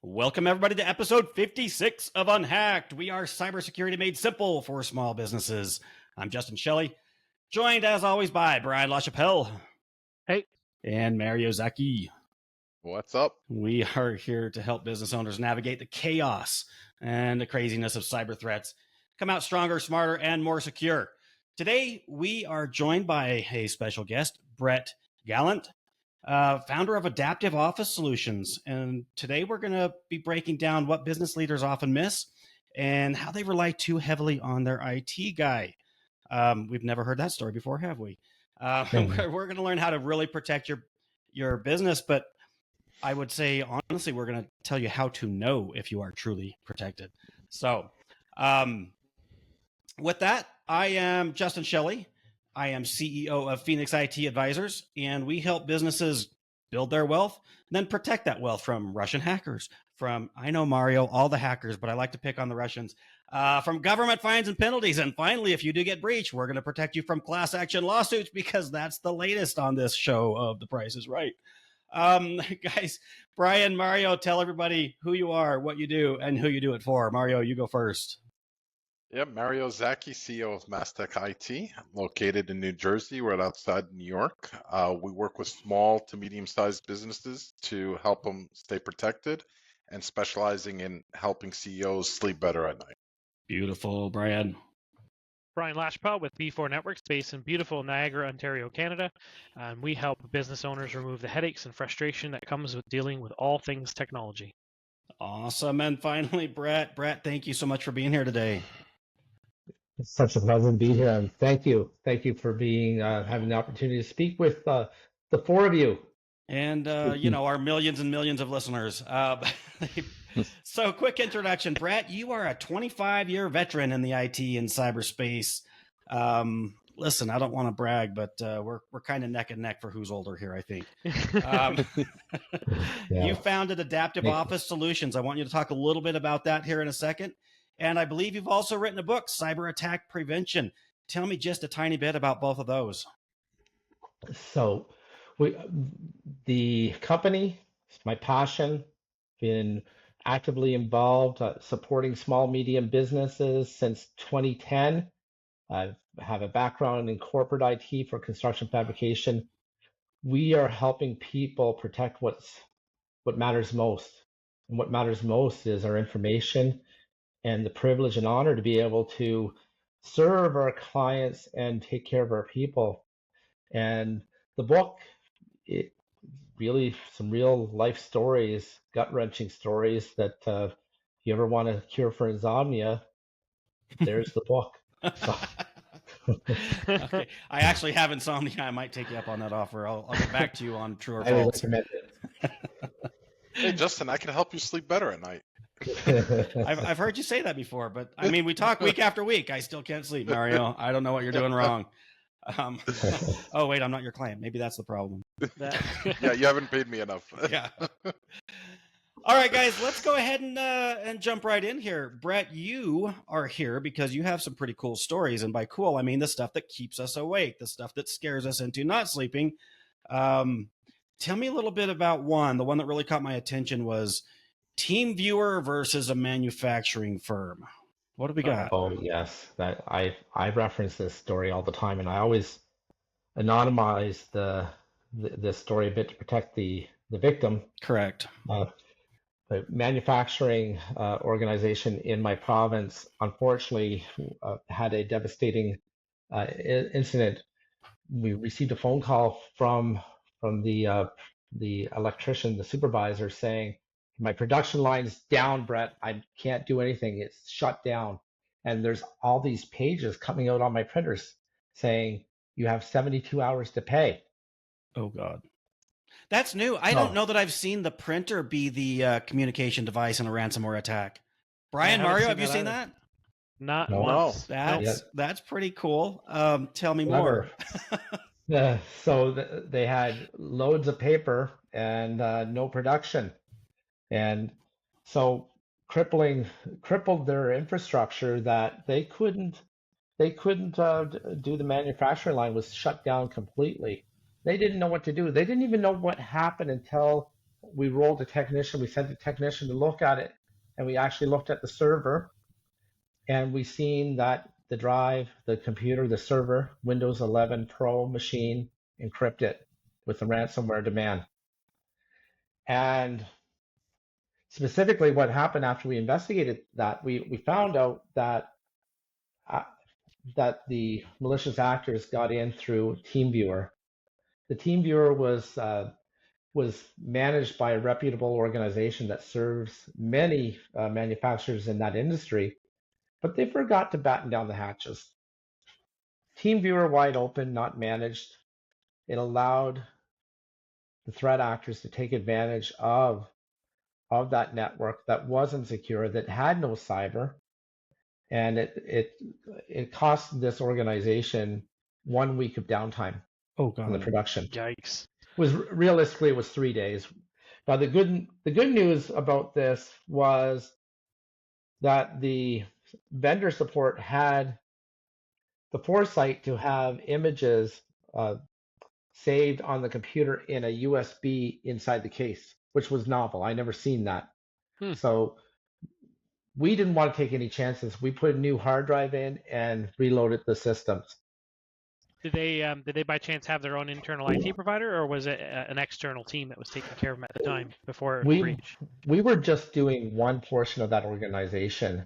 Welcome, everybody, to episode 56 of UnHacked. We are cybersecurity made simple for small businesses. I'm Justin Shelley, joined as always by Bryan Lachapelle. Hey. And Mario Zaki. What's up? We are here to help business owners navigate the chaos and the craziness of cyber threats, come out stronger, smarter, and more secure. Today, we are joined by a special guest, Brett Gallant, founder of Adaptive Office Solutions. And today we're going to be breaking down what business leaders often miss and how they rely too heavily on their IT guy. We've never heard that story before, have we? We're going to learn how to really protect your business, but I would say, honestly, we're going to tell you how to know if you are truly protected. So with that, I am Justin Shelley. I am CEO of Phoenix IT Advisors, and we help businesses build their wealth and then protect that wealth from Russian hackers, from, I know, Mario, all the hackers, but I like to pick on the Russians, from government fines and penalties. And finally, if you do get breached, we're going to protect you from class action lawsuits, because that's the latest on this show of The Price is Right. Guys, Bryan, Mario, tell everybody who you are, what you do, and who you do it for. Mario, you go first. Yeah, Mario Zaki, CEO of Mastech IT, located in New Jersey, right outside New York. We work with small to medium-sized businesses to help them stay protected, and specializing in helping CEOs sleep better at night. Beautiful, Bryan. Bryan Lachapelle with B4 Networks, based in beautiful Niagara, Ontario, Canada. We help business owners remove the headaches and frustration that comes with dealing with all things technology. Awesome. And finally, Brett. Brett, thank you so much for being here today. It's such a pleasure to be here, and thank you for being having the opportunity to speak with the four of you, and our millions and millions of listeners. So, quick introduction, Brett. You are a 25-year veteran in the IT and cyberspace. Listen, I don't want to brag, but we're kind of neck and neck for who's older here, I think. Yeah. You founded Adaptive Office Solutions. I want you to talk a little bit about that here in a second. And I believe you've also written a book, Cyber Attack Prevention. Tell me just a tiny bit about both of those. So, the company, it's my passion, been actively involved supporting small, medium businesses since 2010. I have a background in corporate IT for construction fabrication. We are helping people protect what matters most. And what matters most is our information and the privilege and honor to be able to serve our clients and take care of our people. And the book, it really some real life stories, gut-wrenching stories that if you ever want a cure for insomnia, there's the book. Okay. I actually have insomnia. I might take you up on that offer. I'll get back to you on true or false. I would recommend it. Hey, Justin, I can help you sleep better at night. I've heard you say that before, but I mean, we talk week after week. I still can't sleep, Mario. I don't know what you're doing wrong. Oh, wait, I'm not your client. Maybe that's the problem. Yeah, you haven't paid me enough. Yeah. All right, guys, let's go ahead and jump right in here. Brett, you are here because you have some pretty cool stories. And by cool, I mean the stuff that keeps us awake, the stuff that scares us into not sleeping. Tell me a little bit about one. The one that really caught my attention was TeamViewer versus a manufacturing firm. What do we got? Oh, yes. That I reference this story all the time, and I always anonymize the story a bit to protect the victim. Correct. The manufacturing organization in my province, unfortunately, had a devastating incident. We received a phone call from the electrician, the supervisor, saying, "My production line's down, Brett. I can't do anything. It's shut down." And there's all these pages coming out on my printers saying, "You have 72 hours to pay." Oh, God. That's new. I don't know that I've seen the printer be the communication device in a ransomware attack. Bryan, Mario, have you seen that? Not No. once. That's pretty cool. Tell me more. So they had loads of paper and no production. And so crippled their infrastructure that they couldn't do. The manufacturing line was shut down completely. They didn't know what to do. They didn't even know what happened until we rolled a technician, we sent a technician to look at it, and we actually looked at the server, and we seen that the drive, the computer, the server, Windows 11 Pro machine, encrypted with the ransomware demand. And specifically what happened after we investigated that, we found out that that the malicious actors got in through TeamViewer. The TeamViewer was managed by a reputable organization that serves many manufacturers in that industry, but they forgot to batten down the hatches. TeamViewer wide open, not managed. It allowed the threat actors to take advantage of that network that wasn't secure, that had no cyber, and it cost this organization 1 week of downtime in the production. Yikes! Realistically it was 3 days. Now the good news about this was that the vendor support had the foresight to have images saved on the computer in a USB inside the case, which was novel. I never seen that. So we didn't want to take any chances. We put a new hard drive in and reloaded the systems. Did they by chance have their own internal IT provider, or was it an external team that was taking care of them at the time before the breach? We were just doing one portion of that organization,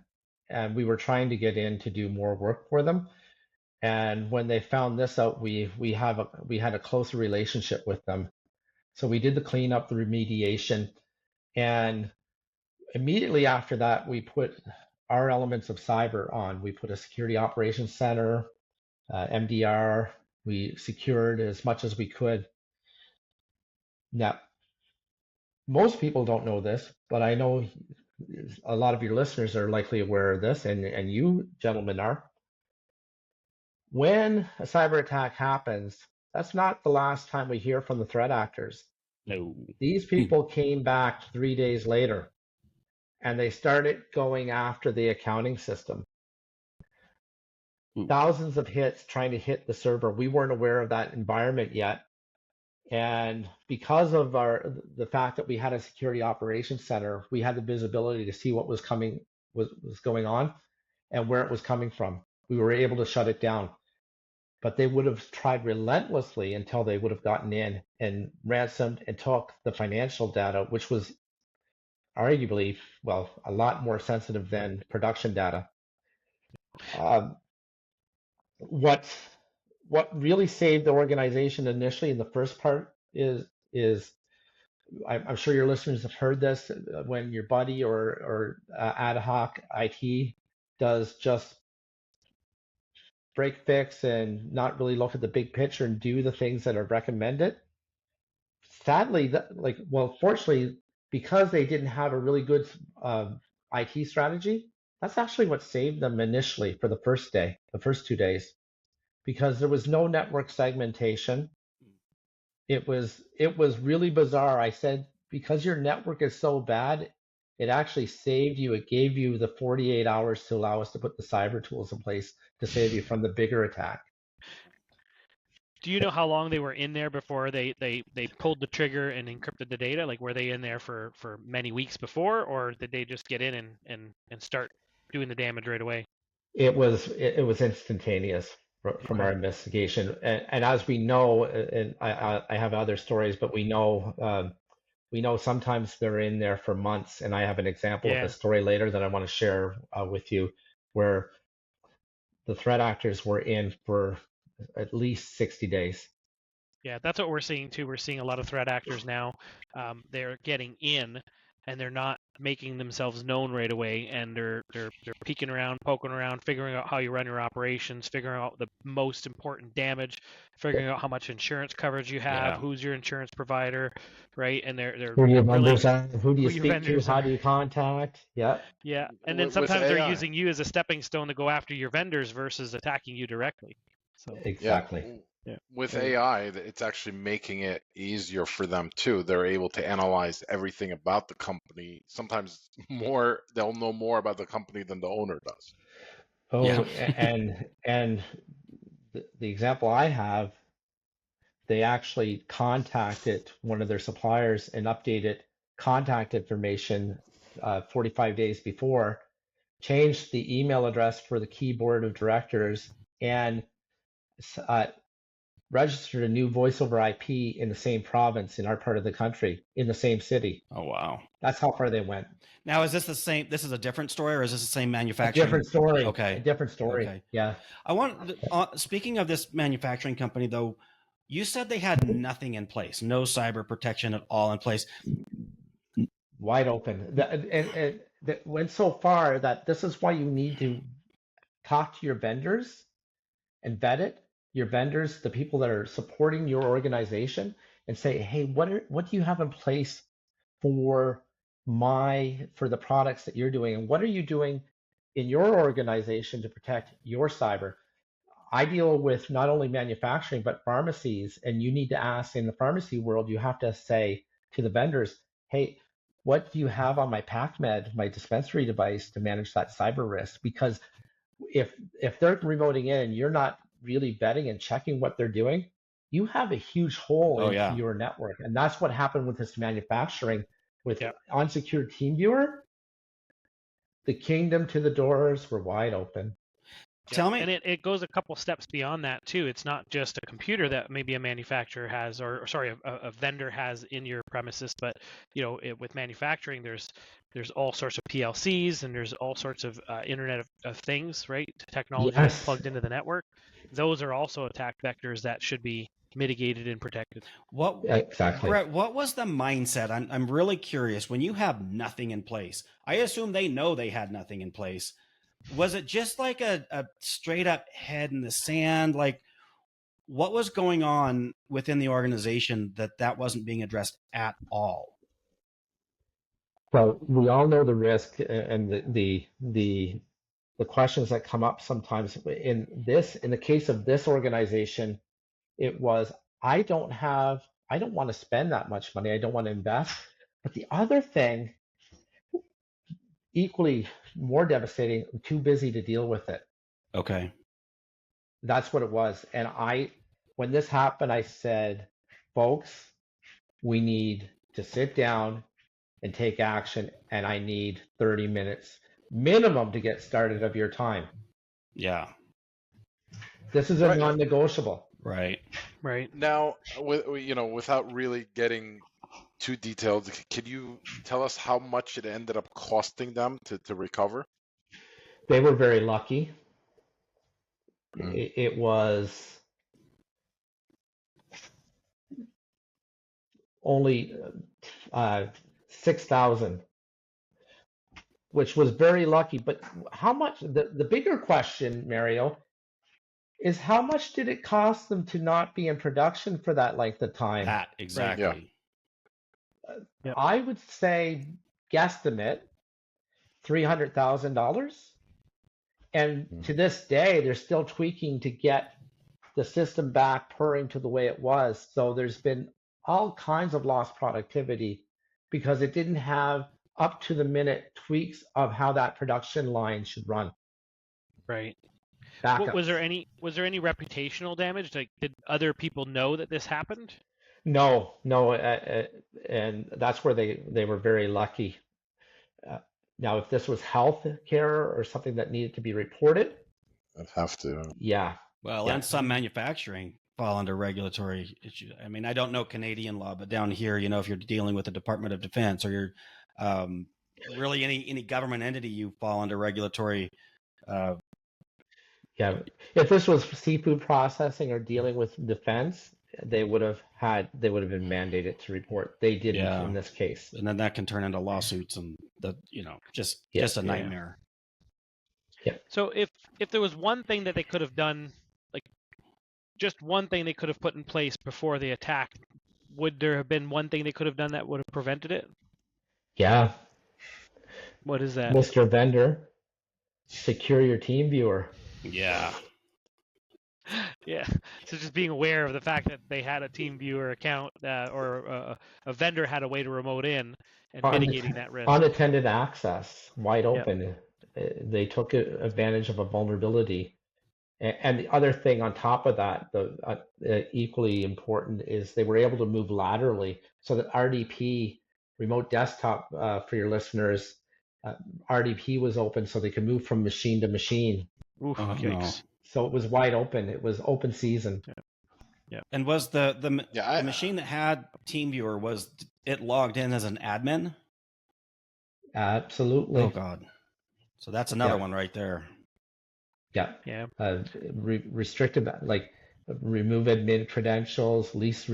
and we were trying to get in to do more work for them. And when they found this out, we had a closer relationship with them. So we did the cleanup, the remediation, and immediately after that, we put our elements of cyber on. We put a security operations center, MDR. We secured as much as we could. Now, most people don't know this, but I know a lot of your listeners are likely aware of this, and you gentlemen are. When a cyber attack happens, that's not the last time we hear from the threat actors. No. These people came back 3 days later, and they started going after the accounting system. Thousands of hits trying to hit the server. We weren't aware of that environment yet. And because of the fact that we had a security operations center, we had the visibility to see what was going on and where it was coming from. We were able to shut it down. But they would have tried relentlessly until they would have gotten in and ransomed and took the financial data, which was arguably, well, a lot more sensitive than production data. What really saved the organization initially in the first part is I'm sure your listeners have heard this, when your buddy or ad hoc IT does just break fix and not really look at the big picture and do the things that are recommended. Sadly, fortunately, because they didn't have a really good IT strategy, that's actually what saved them initially for the first 2 days, because there was no network segmentation. It was really bizarre. I said, because your network is so bad, it actually saved you. It gave you the 48 hours to allow us to put the cyber tools in place to save you from the bigger attack. Do you know how long they were in there before they pulled the trigger and encrypted the data? Like, were they in there for many weeks before, or did they just get in and start doing the damage right away? It was instantaneous from our investigation, and as we know, and I have other stories, but we know sometimes they're in there for months, and I have an example of a story later that I want to share with you, where the threat actors were in for at least 60 days. Yeah, that's what we're seeing too. We're seeing a lot of threat actors now. They're getting in, and they're not making themselves known right away, and they're peeking around, poking around, figuring out how you run your operations, figuring out the most important damage, figuring out how much insurance coverage you have, who's your insurance provider, right? And they're who your really, members are, who do you speak to, how do you contact? Yeah. And then sometimes they're using you as a stepping stone to go after your vendors versus attacking you directly. So exactly. With AI, it's actually making it easier for them too. They're able to analyze everything about the company. Sometimes they'll know more about the company than the owner does. Oh, yeah. and the example I have, they actually contacted one of their suppliers and updated contact information 45 days before, changed the email address for the key board of directors, and registered a new voice over IP in the same province in our part of the country, in the same city. Oh, wow. That's how far they went. Now, is this the same? This is a different story, or is this the same A manufacturing? different story. Okay. A different story. Okay. Yeah. I want. Speaking of this manufacturing company, though, you said they had nothing in place, no cyber protection at all in place. Wide open. And that went so far that this is why you need to talk to your vendors and vet it. Your vendors, the people that are supporting your organization, and say, hey, what do you have in place for the products that you're doing, and what are you doing in your organization to protect your cyber? I deal with not only manufacturing but pharmacies, and you need to ask, in the pharmacy world, you have to say to the vendors, hey, what do you have on my PacMed, my dispensary device, to manage that cyber risk? Because if they're remoting in and you're not really vetting and checking what they're doing, you have a huge hole into your network. And that's what happened with this manufacturing with unsecured TeamViewer. The kingdom to the doors were wide open. Tell me. And it goes a couple steps beyond that too. It's not just a computer that maybe a manufacturer has, or sorry, a vendor has in your premises, but with manufacturing, there's all sorts of PLCs and there's all sorts of Internet of Things, right? Technology that's plugged into the network. Those are also attack vectors that should be mitigated and protected. Exactly. Brett, what was the mindset? I'm really curious. When you have nothing in place, I assume they know they had nothing in place. Was it just like a straight up head in the sand? Like, what was going on within the organization that wasn't being addressed at all? Well, we all know the risk and the questions that come up sometimes. In the case of this organization, it was, I don't want to spend that much money. I don't want to invest. But the other thing, equally more devastating, I'm too busy to deal with it. Okay. That's what it was. And when this happened, I said, folks, we need to sit down and take action. And I need 30 minutes minimum to get started of your time. Yeah. This is a non-negotiable. Right. Now, without really getting too detailed, can you tell us how much it ended up costing them to recover? They were very lucky. It was only 6,000, which was very lucky. But how much? The bigger question, Mario, is how much did it cost them to not be in production for that length of time? That exactly. Right. Yeah. I would say guesstimate $300,000. And to this day, they're still tweaking to get the system back purring to the way it was. So there's been all kinds of lost productivity because it didn't have up to the minute tweaks of how that production line should run. Right. Backups. Was there any reputational damage? Like, did other people know that this happened? No, and that's where they were very lucky. Now, if this was health care or something that needed to be reported, I'd have to. Yeah. Well, and some manufacturing fall under regulatory issues. I mean, I don't know Canadian law, but down here, if you're dealing with the Department of Defense or you're really any government entity, you fall under regulatory. Yeah. If this was seafood processing or dealing with defense, they would have been mandated to report. They didn't in this case. And then that can turn into lawsuits and just a nightmare. Yeah. So if there was one thing that they could have done, like just one thing they could have put in place before the attack, would there have been one thing they could have done that would have prevented it? Yeah. What is that? Mr. Vendor, secure your team viewer. Yeah. Yeah. So just being aware of the fact that they had a TeamViewer account or a vendor had a way to remote in and mitigating that risk. Unattended access, wide open. They took advantage of a vulnerability. And the other thing on top of that, equally important, is they were able to move laterally so that RDP remote desktop for your listeners. RDP was open so they could move from machine to machine. Oof, Oh, no. yikes. So it was wide open. It was open season. And was the Yeah, machine that had TeamViewer, was it logged in as an admin? Absolutely. Oh God. So that's another Yeah. one right there. Yeah. Yeah. Restricted, like remove admin credentials, lease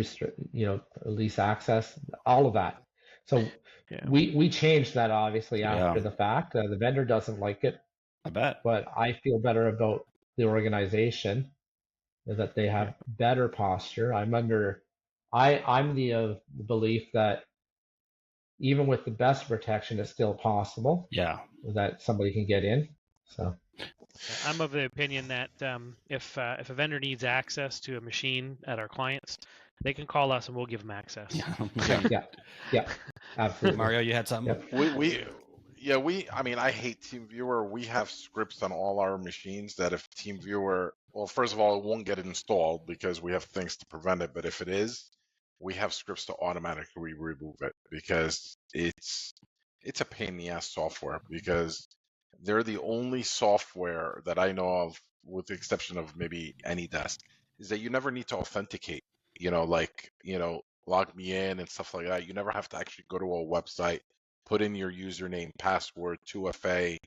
access, all of that. So Yeah. we changed that obviously after Yeah. the fact. The vendor doesn't like it, I bet. but I feel better about the organization that they have better posture. I'm the belief that even with the best protection, it's still possible Yeah. that somebody can get in. So I'm of the opinion that if a vendor needs access to a machine at our clients, they can call us and we'll give them access. yeah, absolutely. Mario, you had something? Yep. I mean, I hate TeamViewer. We have scripts on all our machines that if TeamViewer, well, first of all, it won't get installed because we have things to prevent it. But if it is, we have scripts to automatically remove it because it's a pain in the ass software because they're the only software that I know of, with the exception of maybe AnyDesk, is that you never need to authenticate. Log me in and stuff like that. You never have to actually go to a website, put in your username, password, 2FA,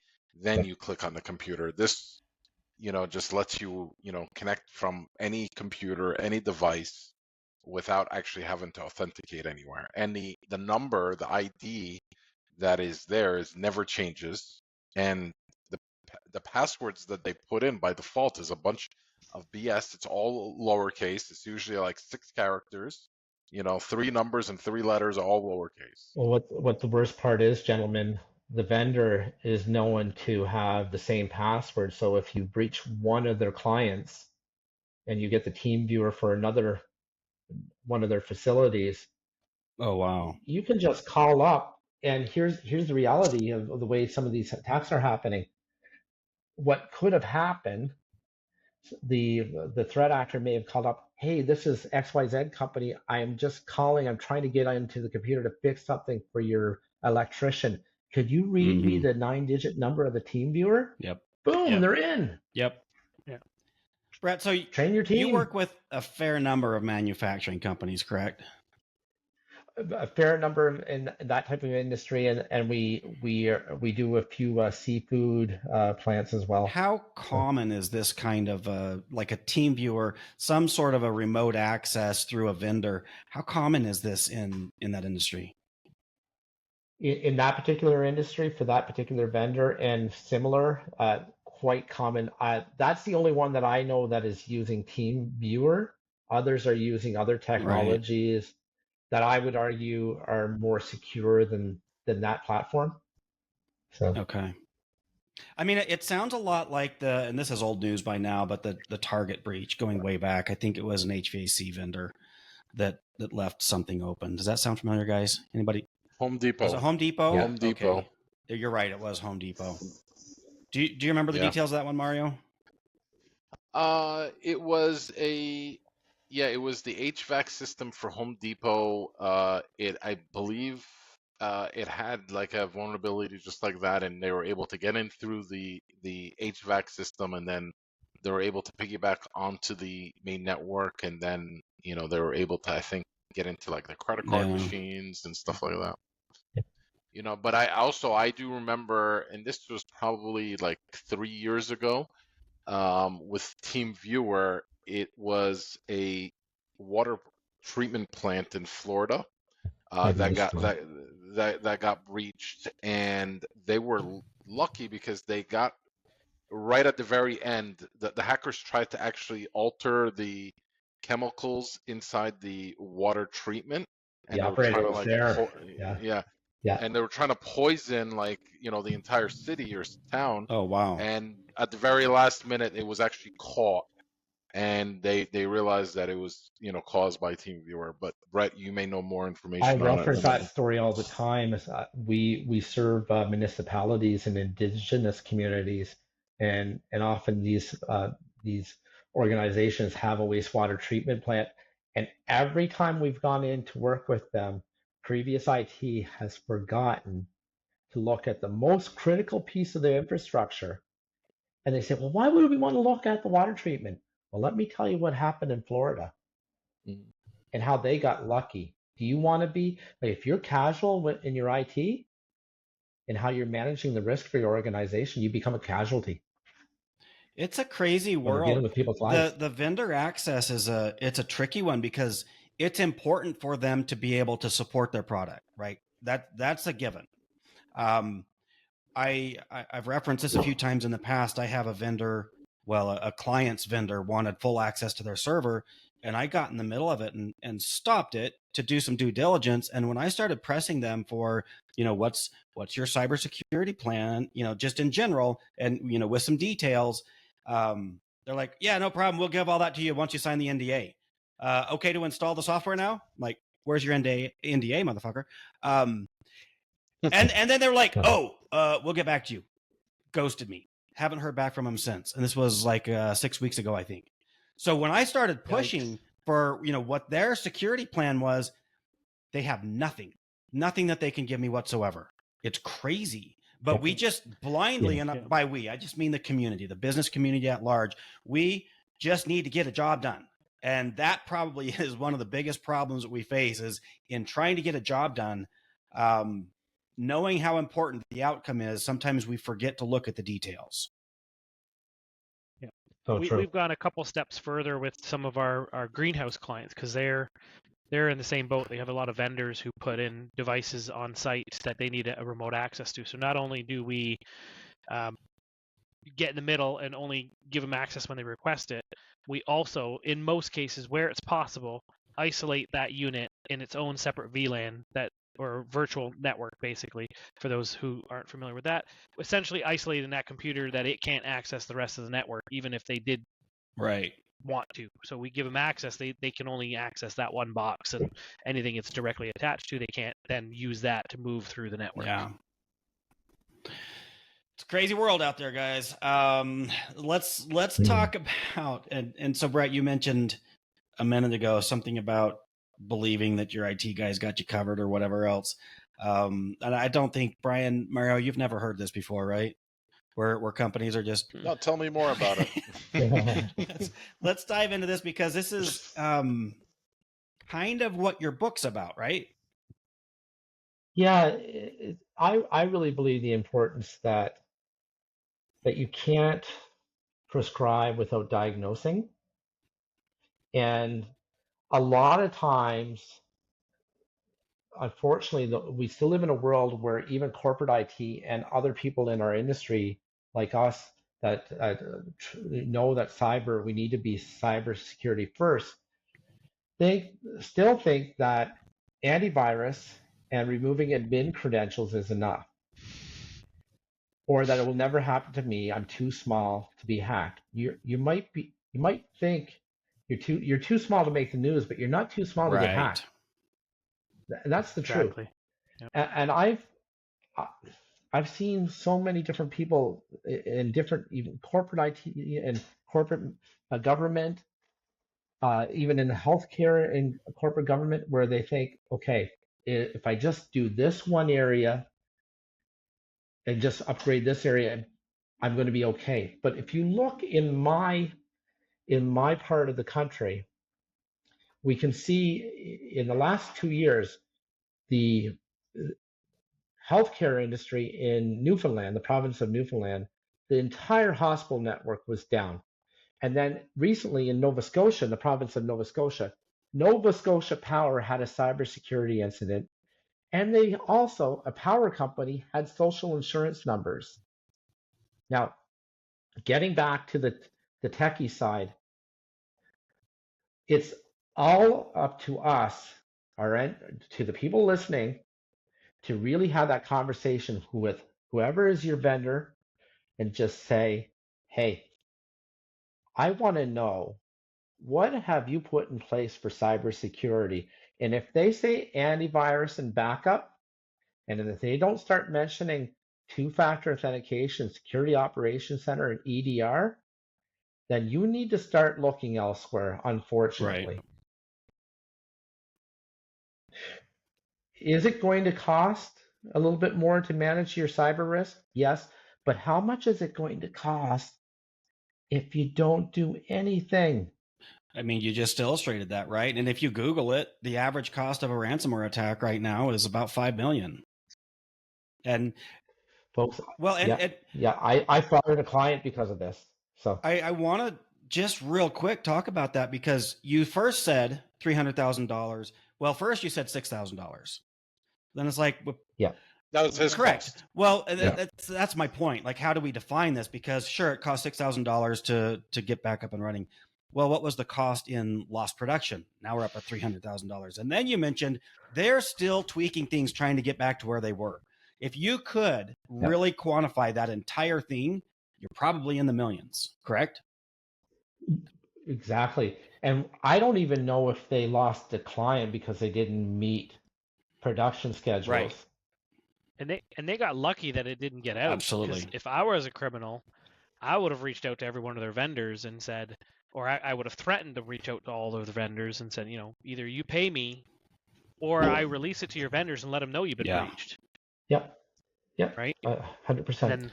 then you click on the computer. This, just lets you, connect from any computer, any device without actually having to authenticate anywhere. And the number, the ID that is there never changes. And the passwords that they put in by default is a bunch of BS. It's all lowercase. It's usually like 6 characters, 3 numbers and 3 letters, all lowercase. Well, what the worst part is, gentlemen, the vendor is known to have the same password. So if you breach one of their clients and you get the team viewer for another one of their facilities, Oh wow. you can just call up. And here's the reality of the way some of these attacks are happening. What could have happened, the threat actor may have called up, hey, this is XYZ company. I am just calling. I'm trying to get into the computer to fix something for your electrician. Could you read me the 9-digit number of the team viewer? Yep. Boom, Yep. they're in. Yep. Yeah. Brett, so Train your team. you work with a fair number of manufacturing companies, correct? A fair number in that type of industry, and we do a few seafood plants as well. How common is this kind of like a team viewer, some sort of a remote access through a vendor? How common is this in that industry? In that particular industry, for that particular vendor and similar, quite common. That's the only one that I know that is using TeamViewer. Others are using other technologies that I would argue are more secure than that platform. So Okay. I mean, it sounds a lot like and this is old news by now, but the Target breach going way back. I think it was an HVAC vendor that left something open. Does that sound familiar, guys? Anybody? Home Depot. Was it Home Depot? Yeah. Home Depot. Okay. You're right. It was Home Depot. Do you remember the details of that one, Mario? It was the HVAC system for Home Depot. I believe, it had like a vulnerability just like that, and they were able to get in through the HVAC system, and then they were able to piggyback onto the main network, and then they were able to, I think, get into like the credit card machines and stuff like that. But I do remember, and this was probably like 3 years ago. With TeamViewer, it was a water treatment plant in Florida that got breached, and they were lucky because they got right at the very end. The hackers tried to actually alter the chemicals inside the water treatment, and the they were operator trying to was like there. Yeah. and they were trying to poison the entire city or town. Oh wow. And at the very last minute, it was actually caught, and they realized that it was caused by TeamViewer. But Brett, you may know more information I on reference it. that story all the time. We serve municipalities and indigenous communities, and often these organizations have a wastewater treatment plant. And every time we've gone in to work with them, previous IT has forgotten to look at the most critical piece of the infrastructure. And they say, well, why would we want to look at the water treatment? Well, let me tell you what happened in Florida and how they got lucky. Do you want to be, like, if you're casual in your IT and how you're managing the risk for your organization, you become a casualty. It's a crazy When we're dealing world. with people's lives. The vendor access it's a tricky one because it's important for them to be able to support their product, right? That's a given. I've referenced this a few times in the past. I have a vendor, well, a client's vendor wanted full access to their server, and I got in the middle of it and stopped it to do some due diligence. And when I started pressing them for, what's your cybersecurity plan, just in general, and with some details, they're like, yeah, no problem. We'll give all that to you once you sign the NDA. Okay to install the software now? I'm like, where's your NDA, motherfucker? And then they're like, we'll get back to you. Ghosted me. Haven't heard back from them since. And this was like 6 weeks ago, I think. So when I started pushing for, what their security plan was, they have nothing that they can give me whatsoever. It's crazy. But we just blindly, and by we, I just mean the community, the business community at large, we just need to get a job done. And that probably is one of the biggest problems that we face is in trying to get a job done. Knowing how important the outcome is, sometimes we forget to look at the details. Yeah, so we've gone a couple steps further with some of our greenhouse clients because they're in the same boat. They have a lot of vendors who put in devices on site that they need a remote access to. So not only do we get in the middle and only give them access when they request it, we also, in most cases where it's possible, isolate that unit in its own separate VLAN or virtual network, basically, for those who aren't familiar with that, essentially isolating that computer that it can't access the rest of the network, even if they did want to. So we give them access. They can only access that one box, and anything it's directly attached to, they can't then use that to move through the network. Yeah. It's a crazy world out there, guys. Let's talk about, and so Brett, you mentioned a minute ago something about believing that your IT guys got you covered or whatever else. And I don't think, Bryan, Mario, you've never heard this before, right? Where companies are just... No, tell me more about it. let's dive into this because this is kind of what your book's about, right? Yeah, I really believe the importance that you can't prescribe without diagnosing. And a lot of times, unfortunately, we still live in a world where even corporate IT and other people in our industry, like us, that know that we need to be cybersecurity first, they still think that antivirus and removing admin credentials is enough, or that it will never happen to me. I'm too small to be hacked. You might think you're too small to make the news, but you're not too small to get hacked. And that's the truth. Yep. And I've seen so many different people in different, even corporate IT and corporate government, even in healthcare and corporate government, where they think, okay, if I just do this one area and just upgrade this area, I'm going to be okay. But if you look in my part of the country, we can see in the last 2 years, the healthcare industry in Newfoundland, the province of Newfoundland, the entire hospital network was down. And then recently in Nova Scotia, the province of Nova Scotia Power had a cybersecurity incident. And they also, a power company, had social insurance numbers. Now, getting back to the techie side, it's all up to us, to the people listening, to really have that conversation with whoever is your vendor and just say, hey, I want to know, what have you put in place for cybersecurity? And if they say antivirus and backup, and if they don't start mentioning two-factor authentication, security operations center, and EDR, then you need to start looking elsewhere, unfortunately. is it going to cost a little bit more to manage your cyber risk? Yes. But how much is it going to cost if you don't do anything? I mean, you just illustrated that, right? And if you Google it, the average cost of a ransomware attack right now is about 5 million. And Folks, well, I fired a client because of this. So I want to just real quick talk about that, because you first said $300,000. Well, first you said $6,000. Then it's like, yeah, That was his correct. cost. Well, Yeah. that's my point. Like, how do we define this? Because sure, it costs $6,000 to get back up and running. Well, what was the cost in lost production? Now we're up at $300,000. And then you mentioned they're still tweaking things, trying to get back to where they were. If you could really quantify that entire thing, you're probably in the millions, correct? exactly. And I don't even know if they lost the client because they didn't meet production schedules. Right. And they got lucky that it didn't get out. Absolutely. 'Cause if I was a criminal, I would have reached out to every one of their vendors and said, or I would have threatened to reach out to all of the vendors and said, either you pay me or I release it to your vendors and let them know you've been breached. Yep. Right? 100%. Then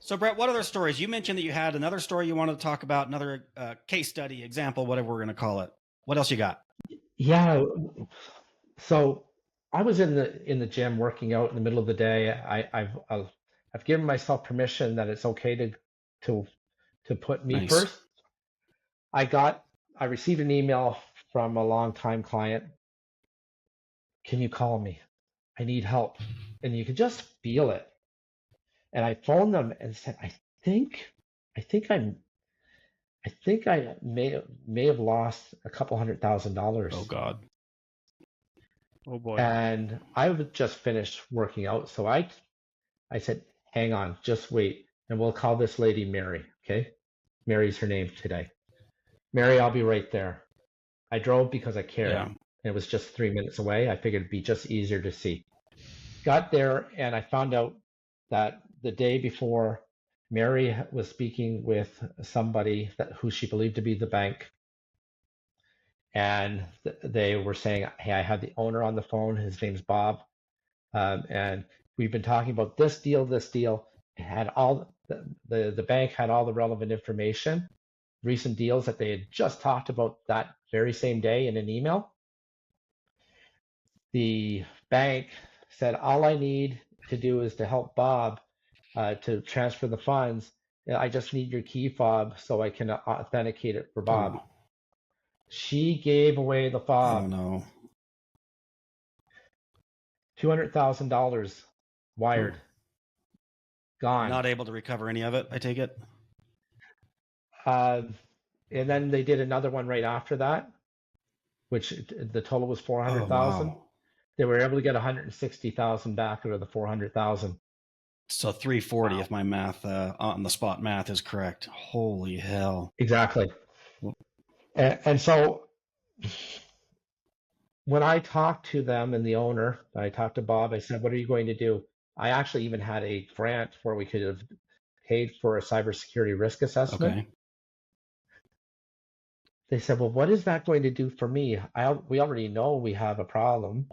So, Brett, what other stories? You mentioned that you had another story you wanted to talk about, another case study, example, whatever we're going to call it. What else you got? Yeah. So I was in the gym working out in the middle of the day. I've given myself permission that it's okay to put me Nice. first. I received an email from a longtime client. Can you call me? I need help. And you could just feel it. And I phoned them and said, I think I may have lost a couple $100,000. Oh, God. oh boy. And I was just finished working out. So I said, hang on, just wait. And we'll call this lady Mary. Okay. Mary's her name today. Mary, I'll be right there. I drove because I cared. Yeah. And it was just 3 minutes away. I figured it'd be just easier to see. Got there and I found out that the day before, Mary was speaking with somebody who she believed to be the bank. And they were saying, hey, I had the owner on the phone. His name's Bob. And we've been talking about this deal. It had all the bank had all the relevant information, recent deals that they had just talked about that very same day in an email. The bank said, all I need to do is to help Bob to transfer the funds. I just need your key fob so I can authenticate it for Bob. Oh. She gave away the fob. Oh, no. $200,000 wired. Gone. Not able to recover any of it, I take it? And then they did another one right after that, which the total was 400,000. Oh, wow. They were able to get 160,000 back out of the 400,000. So 340, if my math on the spot math is correct. Holy hell. Exactly. And so when I talked to them and the owner, I talked to Bob, I said, what are you going to do? I actually even had a grant where we could have paid for a cybersecurity risk assessment. Okay. They said, well, what is that going to do for me? We already know we have a problem.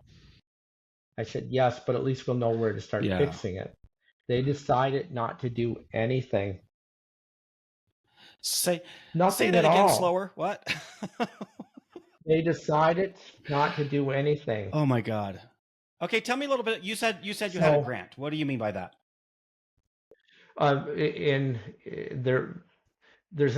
I said, yes, but at least we'll know where to start fixing it. They decided not to do anything. Say Nothing that at again all. slower. What? They decided not to do anything. Oh my God. Okay, tell me a little bit. You said you had a grant. What do you mean by that? There's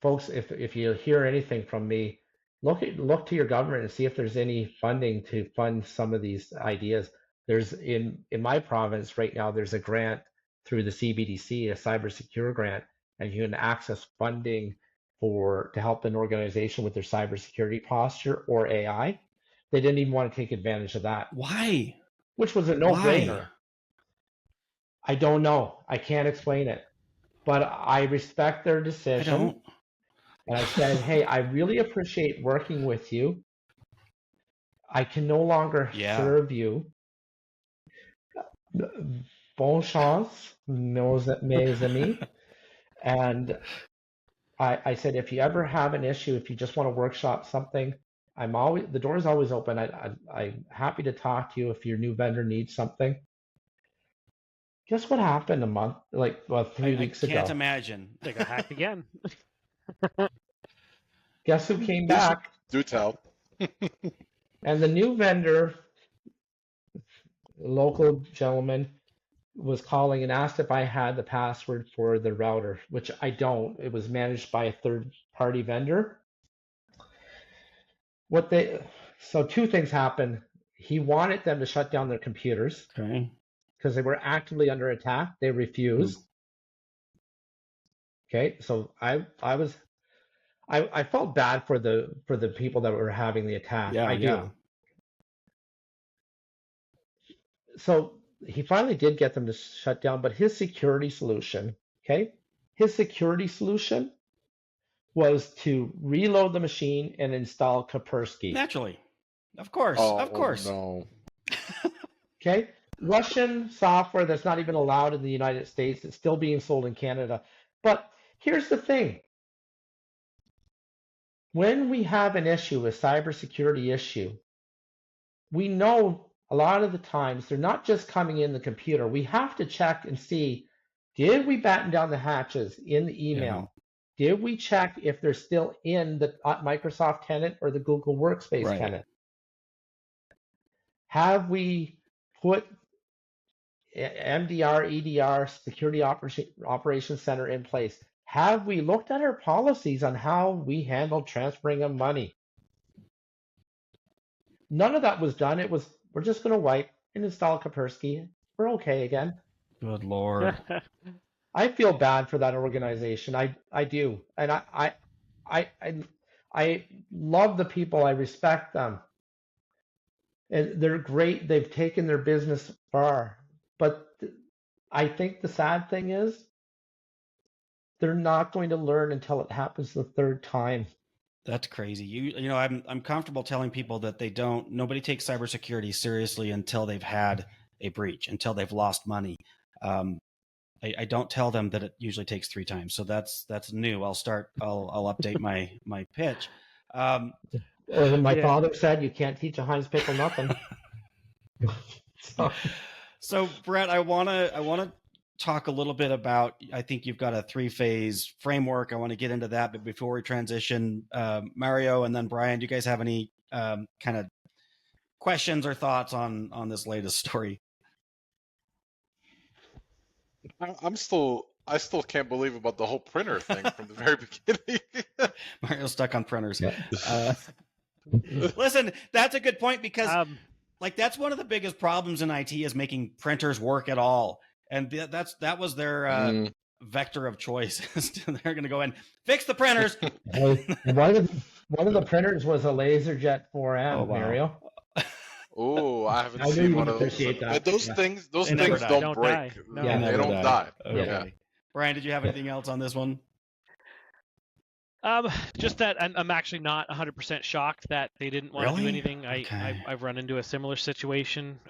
folks. If you hear anything from me, look to your government and see if there's any funding to fund some of these ideas. There's in my province right now. There's a grant through the CBDC, a cybersecurity grant, and you can access funding to help an organization with their cybersecurity posture or AI. They didn't even want to take advantage of that. Why? Which was a no-brainer. I don't know. I can't explain it. But I respect their decision. I don't. And I said, hey, I really appreciate working with you. I can no longer serve you. Bon chance, mes amis. And I said, if you ever have an issue, if you just want to workshop something, the door's always open. I'm happy to talk to you if your new vendor needs something. Guess what happened a month, three weeks I can't ago? imagine. They got hacked again. Guess who came back? Do tell. And the new vendor, local gentleman, was calling and asked if I had the password for the router, which I don't. It was managed by a third-party vendor. So two things happened. He wanted them to shut down their computers Okay. because they were actively under attack. They refused. Okay, so I felt bad for the people that were having the attack. Yeah, I do. yeah. So he finally did get them to shut down, but his security solution, was to reload the machine and install Kaspersky. Naturally. Of course. Oh, Of course. no. Okay, Russian software that's not even allowed in the United States. It's still being sold in Canada. But here's the thing. When we have an issue, a cybersecurity issue, we know a lot of the times they're not just coming in the computer. We have to check and see, did we batten down the hatches in the email? Did we check if they're still in the Microsoft tenant or the Google Workspace tenant? Have we put MDR, EDR, Security Operations Center in place? Have we looked at our policies on how we handle transferring of money? None of that was done. It was, we're just going to wipe and install Kaspersky. We're okay again. Good Lord. I feel bad for that organization. I do. And I love the people. I respect them. And they're great. They've taken their business far. But I think the sad thing is they're not going to learn until it happens the third time. That's crazy. You know, I'm comfortable telling people that nobody takes cybersecurity seriously until they've had a breach, until they've lost money. I don't tell them that it usually takes 3 times. So that's new. I'll update my pitch. My father said you can't teach a Heinz pickle nothing. So Brett, I wanna talk a little bit about, I think you've got a 3-phase framework. I want to get into that, but before we transition, Mario and then Bryan, do you guys have any kind of questions or thoughts on this latest story? I still can't believe about the whole printer thing from the very beginning. Mario's stuck on printers. Listen, that's a good point because that's one of the biggest problems in IT is making printers work at all. And that was their vector of choice. They're going to go and fix the printers. One of the printers was a LaserJet 4M, Mario. Oh, I haven't seen one of those. But those things don't break. They don't die. Okay. Yeah. Bryan, did you have anything else on this one? Just that I'm actually not 100% shocked that they didn't want to do anything. I've run into a similar situation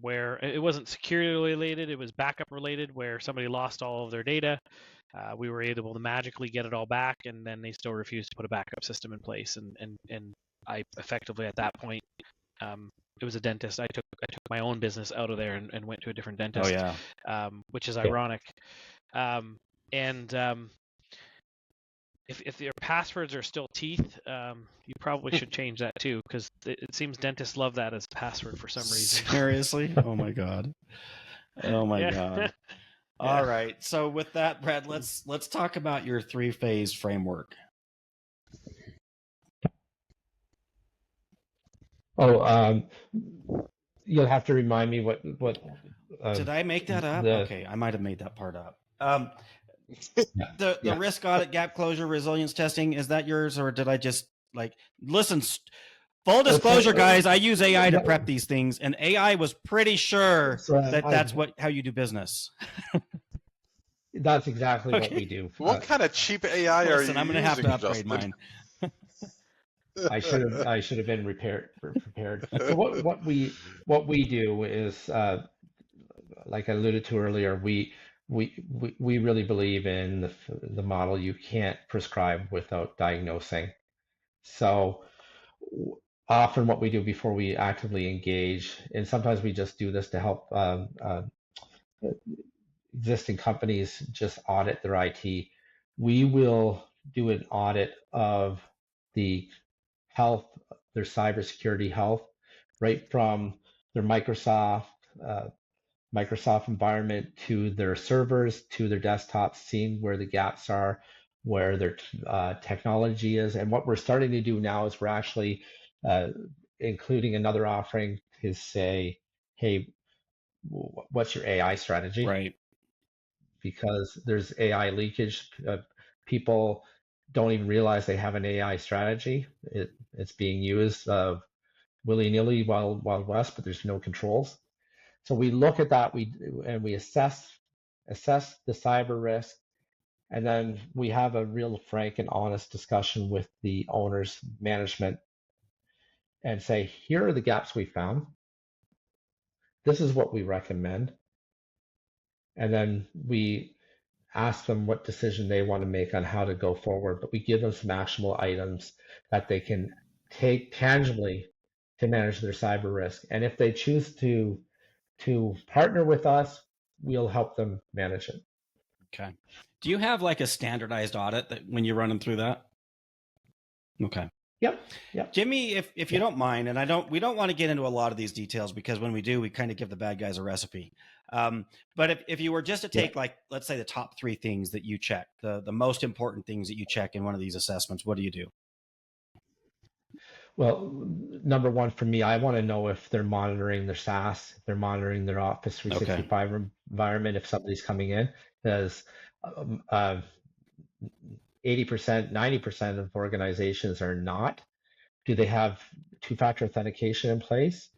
where it wasn't security related, it was backup related, where somebody lost all of their data. We were able to magically get it all back, and then they still refused to put a backup system in place. And I effectively at that point, it was a dentist. I took my own business out of there and went to a different dentist. Oh yeah. Which is ironic. If your passwords are still teeth, you probably should change that too, because it seems dentists love that as a password for some reason. Seriously? Oh my god. Oh my god. All right. So with that, Brett, let's talk about your 3-phase framework. You'll have to remind me what. Did I make that up? Okay, I might have made that part up. The risk audit, gap closure, resilience testing, is that yours, or did I just listen? Full disclosure, guys, I use AI to prep these things, and AI was pretty sure that's how you do business. That's exactly what we do. What kind of cheap AI are you using? I'm going to have to upgrade Justin? mine. I should have been prepared. So what we do is, like I alluded to earlier, we really believe in the model you can't prescribe without diagnosing. So often what we do before we actively engage, and sometimes we just do this to help existing companies just audit their IT. We will do an audit of the health, their cybersecurity health, right from their uh, Microsoft environment to their servers, to their desktops, seeing where the gaps are, where their technology is. And what we're starting to do now is we're actually uh, including another offering to say, hey, what's your AI strategy? Right. Because there's AI leakage. People don't even realize they have an AI strategy. It's being used willy-nilly, Wild West, but there's no controls. So we look at that, we assess the cyber risk, and then we have a real frank and honest discussion with the owners, management, and say, here are the gaps we found. This is what we recommend. And then we ask them what decision they want to make on how to go forward, but we give them some actionable items that they can take tangibly to manage their cyber risk. And if they choose to partner with us, we'll help them manage it. Okay. Do you have like a standardized audit that when you're running through that? Okay. Yep. Give me, if you don't mind, and we don't want to get into a lot of these details because when we do, we kind of give the bad guys a recipe. But if you were just to take like, let's say the top 3 things that you check, the most important things that you check in one of these assessments, what do you do? Well, number one for me, I want to know if they're monitoring their SaaS, if they're monitoring their Office 365 environment, if somebody's coming in, because 80%, 90% of organizations are not. Do they have two-factor authentication in place?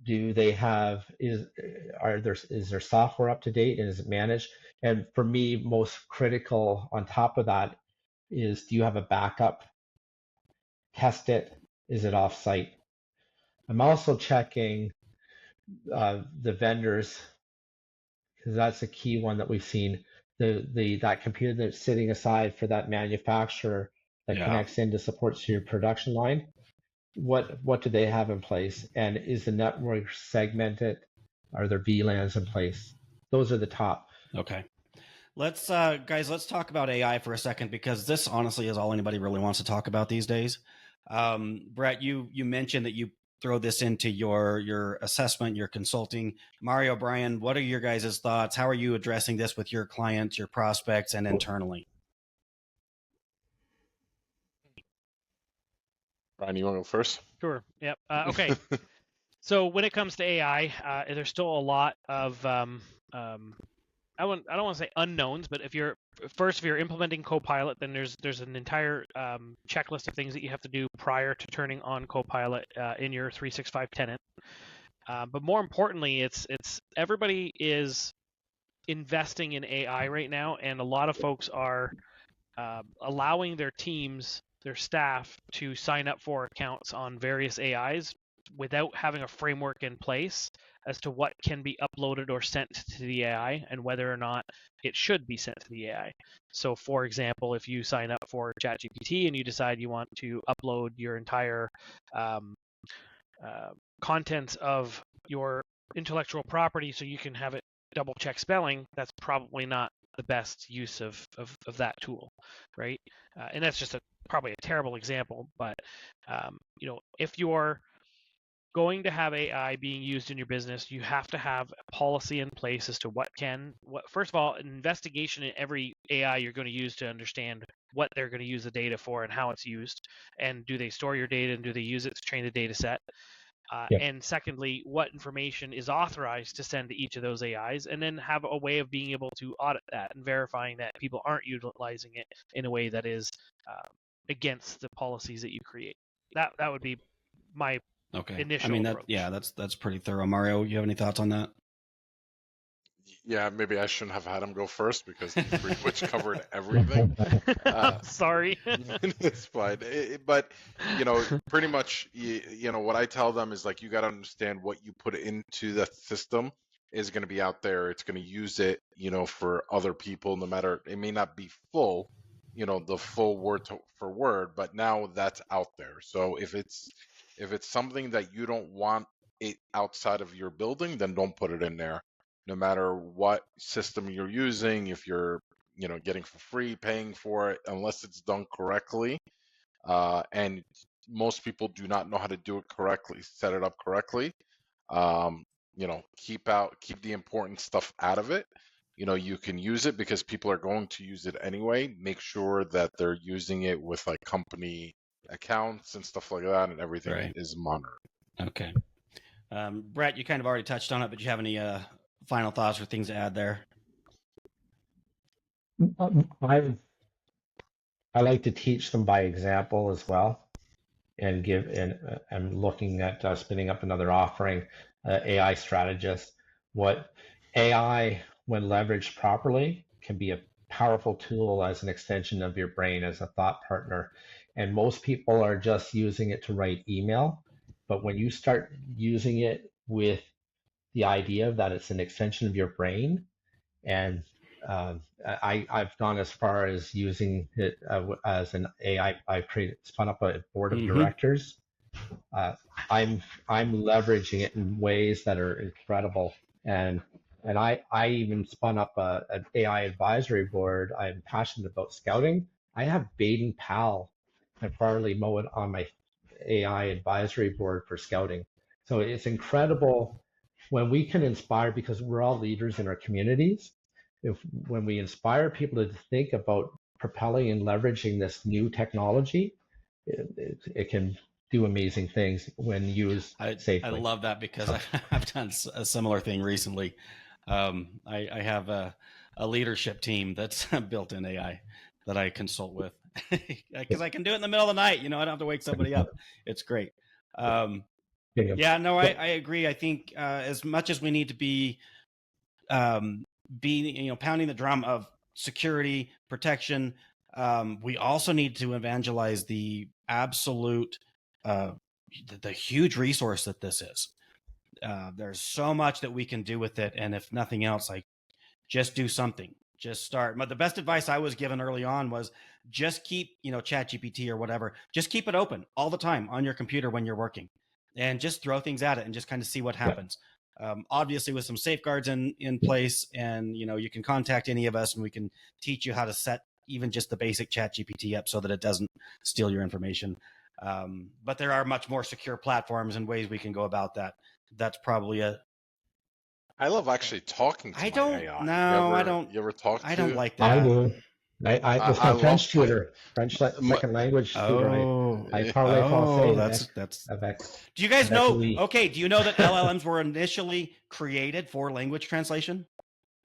Do they have is their software up to date and is it managed? And for me, most critical on top of that is, do you have a backup? Test it. Is it off-site? I'm also checking the vendors, because that's a key one that we've seen. That computer that's sitting aside for that manufacturer that connects in to support your production line. What do they have in place? And is the network segmented? Are there VLANs in place? Those are the top. Okay. Let's let's talk about AI for a second, because this honestly is all anybody really wants to talk about these days. Brett, you mentioned that you throw this into your assessment, your consulting. Mario, Bryan, what are your guys' thoughts? How are you addressing this with your clients, your prospects, and internally? Bryan, you want to go first? Sure. Yep. Okay. So when it comes to AI, there's still a lot of I don't want to say unknowns, but if you're implementing Copilot, then there's an entire checklist of things that you have to do prior to turning on Copilot in your 365 tenant. But more importantly, it's everybody is investing in AI right now, and a lot of folks are allowing their teams, their staff, to sign up for accounts on various AIs without having a framework in place as to what can be uploaded or sent to the AI and whether or not it should be sent to the AI. So, for example, if you sign up for ChatGPT and you decide you want to upload your entire contents of your intellectual property so you can have it double check spelling, that's probably not the best use of that tool, right? And that's just probably a terrible example, but if you're going to have AI being used in your business, you have to have a policy in place as to first of all, an investigation in every AI you're going to use to understand what they're going to use the data for and how it's used, and do they store your data and do they use it to train the data set? And secondly, what information is authorized to send to each of those AIs, and then have a way of being able to audit that and verifying that people aren't utilizing it in a way that is against the policies that you create. That would be my initial approach. That's pretty thorough. Mario, you have any thoughts on that? Yeah, maybe I shouldn't have had him go first because he pretty much covered everything. Sorry. It's fine. But, pretty much, what I tell them is, like, you got to understand what you put into the system is going to be out there. It's going to use it, for other people, no matter, it may not be full, the full word for word, but now that's out there. So if it's If it's something that you don't want it outside of your building, then don't put it in there. No matter what system you're using, if you're, getting for free, paying for it, unless it's done correctly, and most people do not know how to do it correctly, set it up correctly. Keep the important stuff out of it. You can use it because people are going to use it anyway. Make sure that they're using it with like company accounts and stuff like that, and everything Right. is monitored. Okay. Brett, you kind of already touched on it, but do you have any final thoughts or things to add there? I like to teach them by example as well, and I'm looking at spinning up another offering, AI strategist. What AI, when leveraged properly, can be a powerful tool as an extension of your brain as a thought partner. And most people are just using it to write email, but when you start using it with the idea that it's an extension of your brain, and I've gone as far as using it as an AI. I've spun up a board of directors. Uh, I'm leveraging it in ways that are incredible, and I even spun up an AI advisory board. I'm passionate about scouting. I have Baden Powell and Farley Mowat on my AI advisory board for scouting. So it's incredible when we can inspire, because we're all leaders in our communities. When we inspire people to think about propelling and leveraging this new technology, it can do amazing things when used safely. I love that, because I've done a similar thing recently. I have a leadership team that's built in AI that I consult with, because I can do it in the middle of the night. I don't have to wake somebody up. It's great. Yeah, no, I agree. I think as much as we need to be pounding the drum of security, protection, we also need to evangelize the absolute, the huge resource that this is. There's so much that we can do with it, and if nothing else, like, just do something. Just start. But the best advice I was given early on was just keep, ChatGPT or whatever, just keep it open all the time on your computer when you're working, and just throw things at it and just kind of see what happens. Obviously with some safeguards in place, and you can contact any of us and we can teach you how to set even just the basic ChatGPT up so that it doesn't steal your information. But there are much more secure platforms and ways we can go about that. That's probably I love actually talking to I my don't AI. no, I don't You ever talk to? I don't like that. I do. I was my French tutor, French second language tutor. I parle français. That's. Avec, Do you guys know? oui. Okay, do you know that LLMs were initially created for language translation?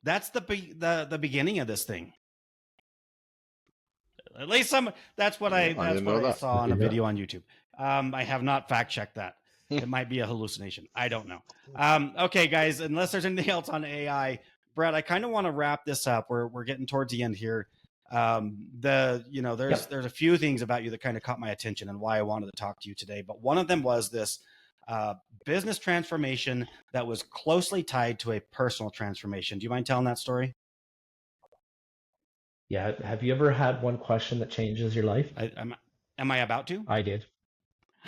That's the beginning of this thing. At least that's what I saw on a video on YouTube. I have not fact checked that. It might be a hallucination. I don't know. Okay, guys, unless there's anything else on AI, Brett, I kind of want to wrap this up. We're getting towards the end here. There's a few things about you that kind of caught my attention and why I wanted to talk to you today. But one of them was this business transformation that was closely tied to a personal transformation. Do you mind telling that story? Yeah. Have you ever had one question that changes your life? Am I about to? I did.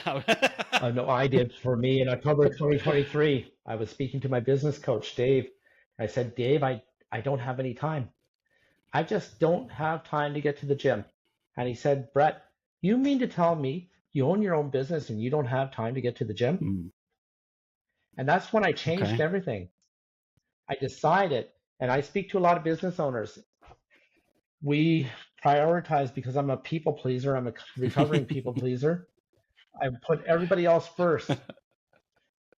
No, I did. For me, in October 2023, I was speaking to my business coach, Dave. I said, Dave, I don't have any time. I just don't have time to get to the gym. And he said, Brett, you mean to tell me you own your own business and you don't have time to get to the gym? Mm. And that's when I changed everything. I decided, and I speak to a lot of business owners, we prioritize, because I'm a people pleaser. I'm a recovering people pleaser. I put everybody else first,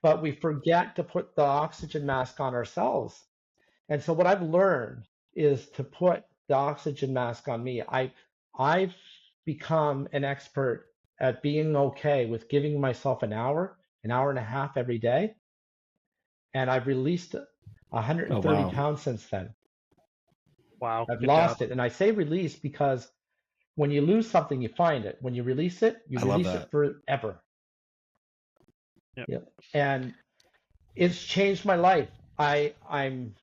but we forget to put the oxygen mask on ourselves. And so what I've learned is to put the oxygen mask on me. I've become an expert at being okay with giving myself an hour and a half every day. And I've released 130 pounds since then. Wow. I've lost it. And I say release because when you lose something, you find it. When you release it, you release it forever. Yep. And it's changed my life. I'm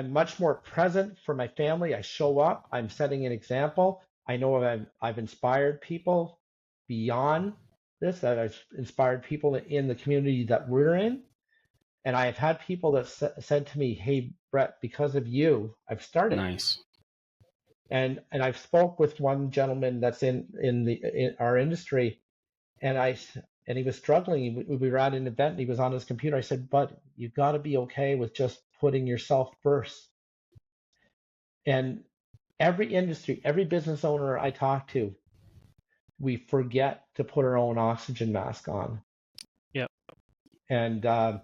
much more present for my family. I show up. I'm setting an example. I know I've inspired people beyond this, that I've inspired people in the community that we're in. And I've had people that said to me, "Hey, Brett, because of you, I've started." Nice. And I've spoke with one gentleman that's in our industry, and he was struggling. We were at an event, and he was on his computer. I said, "But you've got to be okay with just putting yourself first." And every industry, every business owner I talk to, we forget to put our own oxygen mask on. Yep. And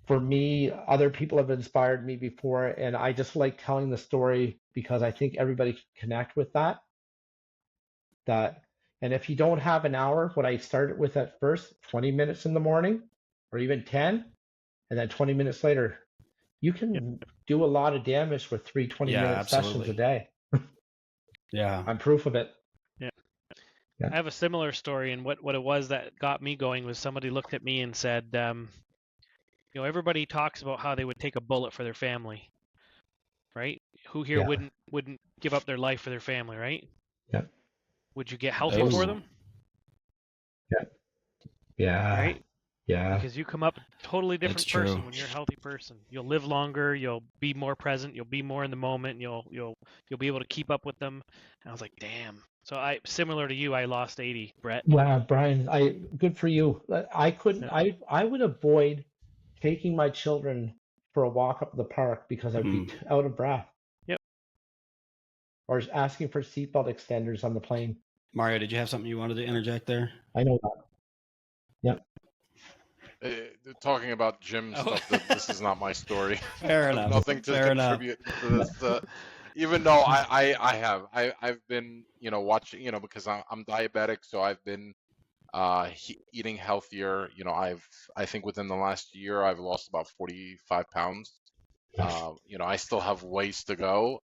for me, other people have inspired me before, and I just like telling the story because I think everybody can connect with that. And if you don't have an hour, what I started with at first, 20 minutes in the morning, or even 10, and then 20 minutes later, you can do a lot of damage with 3 20-minute sessions a day. Yeah. I'm proof of it. Yeah. Yeah. I have a similar story, and what it was that got me going was somebody looked at me and said, you know, everybody talks about how they would take a bullet for their family, right? Who here Yeah. wouldn't give up their life for their family, right? Yeah. Would you get healthy for them? Yeah. Yeah. Right? Yeah. Because you come up a totally different It's person true. when you're a healthy person. You'll live longer, you'll be more present, you'll be more in the moment, you'll be able to keep up with them. And I was like, damn. So similar to you, I lost 80, Brett. Wow, Brian, good for you. I couldn't. Yeah. I would avoid taking my children for a walk up the park because I'd be out of breath. Yep. Or asking for seatbelt extenders on the plane. Mario, did you have something you wanted to interject there? I know that. Yep. Talking about gym stuff, this is not my story. Fair enough. Nothing to Fair contribute to this. Even though I've been, you know, watching, you know, because I'm diabetic, so I've been eating healthier. You know, I think within the last year I've lost about 45 pounds. You know, I still have ways to go.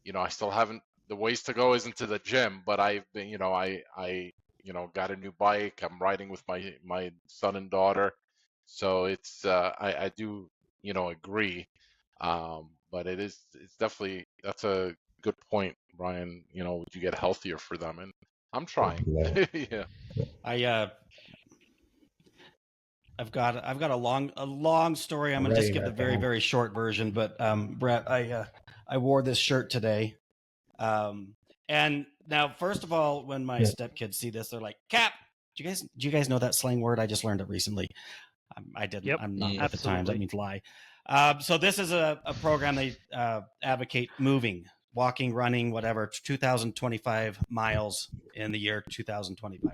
You know, I still haven't. The ways to go isn't to the gym, but I've been, you know, I you know, got a new bike. I'm riding with my son and daughter, so it's I do, you know, agree. But it's definitely, that's a good point, Brian. You know, would you get healthier for them? And I'm trying. Yeah. I've got a long story. I'm going to just give the very short version. But Brett, I wore this shirt today, and now first of all, when my stepkids see this, they're like, "Cap, do you guys know that slang word? I just learned it recently." I didn't. Yep. I'm not at the Absolutely. times. That means lie. So this is a program they advocate moving, walking, running, whatever, 2,025 miles in the year 2025.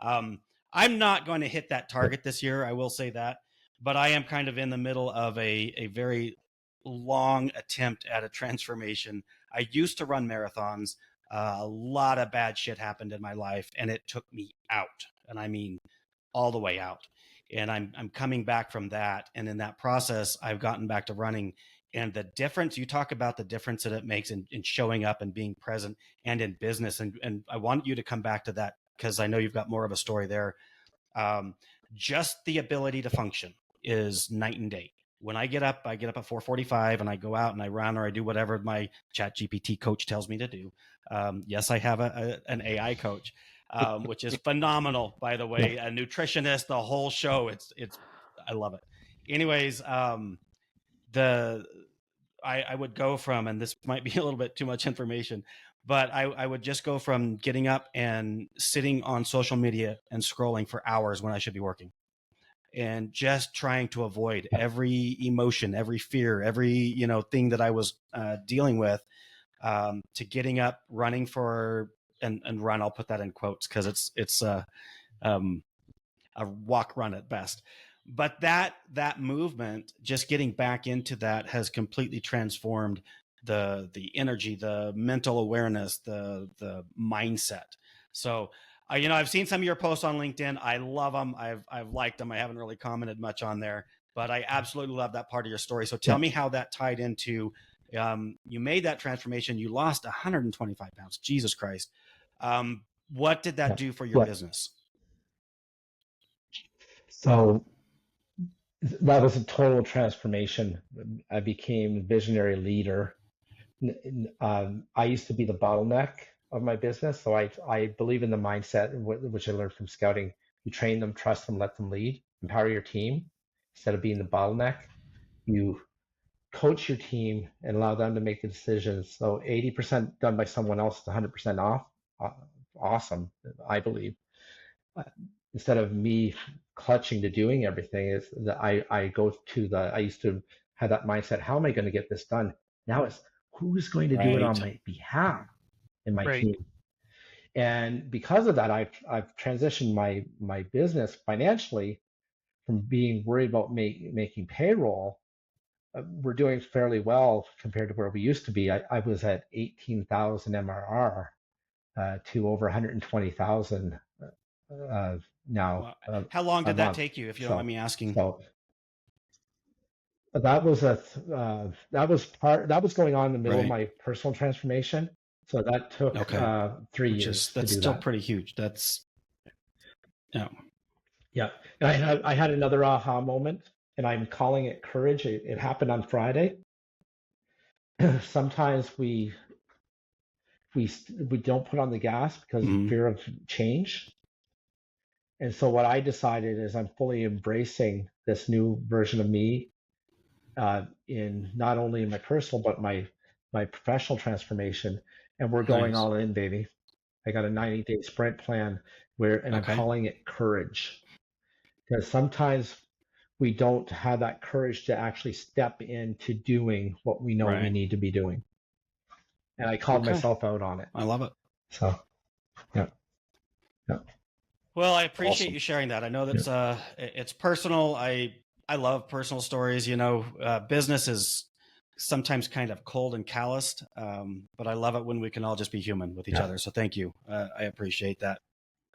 I'm not going to hit that target this year. I will say that, but I am kind of in the middle of a very long attempt at a transformation. I used to run marathons. A lot of bad shit happened in my life, and it took me out, and I mean all the way out. And I'm coming back from that, and in that process, I've gotten back to running. And the difference, you talk about the difference that it makes in showing up and being present and in business. And I want you to come back to that because I know you've got more of a story there. Just the ability to function is night and day. When I get up at 4:45 and I go out and I run or I do whatever my ChatGPT coach tells me to do. Yes, I have an AI coach, which is phenomenal, by the way, a nutritionist, the whole show. It's I love it. Anyways, I would go from, and this might be a little bit too much information, but I would just go from getting up and sitting on social media and scrolling for hours when I should be working, and just trying to avoid every emotion, every fear, every thing that I was dealing with, to getting up, running for and run. I'll put that in quotes because it's a walk run at best. But that movement, just getting back into that, has completely transformed the energy, the mental awareness, the mindset. So, I've seen some of your posts on LinkedIn. I love them. I've liked them. I haven't really commented much on there, but I absolutely love that part of your story. So tell me how that tied into, you made that transformation. You lost 125 pounds. Jesus Christ. What did that do for your business? So that was a total transformation. I became a visionary leader. I used to be the bottleneck of my business. So I believe in the mindset, which I learned from scouting. You train them, trust them, let them lead, empower your team instead of being the bottleneck. You coach your team and allow them to make the decisions. So 80% done by someone else is 100% off. Awesome, I believe. Instead of me clutching to doing everything, is that I go to I used to have that mindset, how am I going to get this done? Now it's who's going to do it on my behalf in my Right. team. And because of that, I've transitioned my business financially from being worried about making payroll. We're doing fairly well compared to where we used to be. I was at 18,000 MRR to over 120,000 now How long a did that month. take you, if you don't mind me asking? So that was that was going on in the middle of Right. my personal transformation. So that took Okay. 3 Which years is, to that's do still that. pretty huge. That's, yeah. Yeah. And I had another aha moment, and I'm calling it courage. It happened on Friday. Sometimes we don't put on the gas because of Mhm. fear of change. And so what I decided is I'm fully embracing this new version of me, in not only in my personal but my professional transformation. And we're going Nice. all in, baby. I got a 90-day sprint plan and I'm Okay. calling it courage, because sometimes we don't have that courage to actually step into doing what we know we Right. need to be doing. And I called Okay. myself out on it. I love it. So, yeah. Well, I appreciate Awesome. you sharing that. I know that's Yeah. it's personal. I love personal stories. Business is sometimes kind of cold and calloused, but I love it when we can all just be human with each Yeah. other. So thank you. I appreciate that.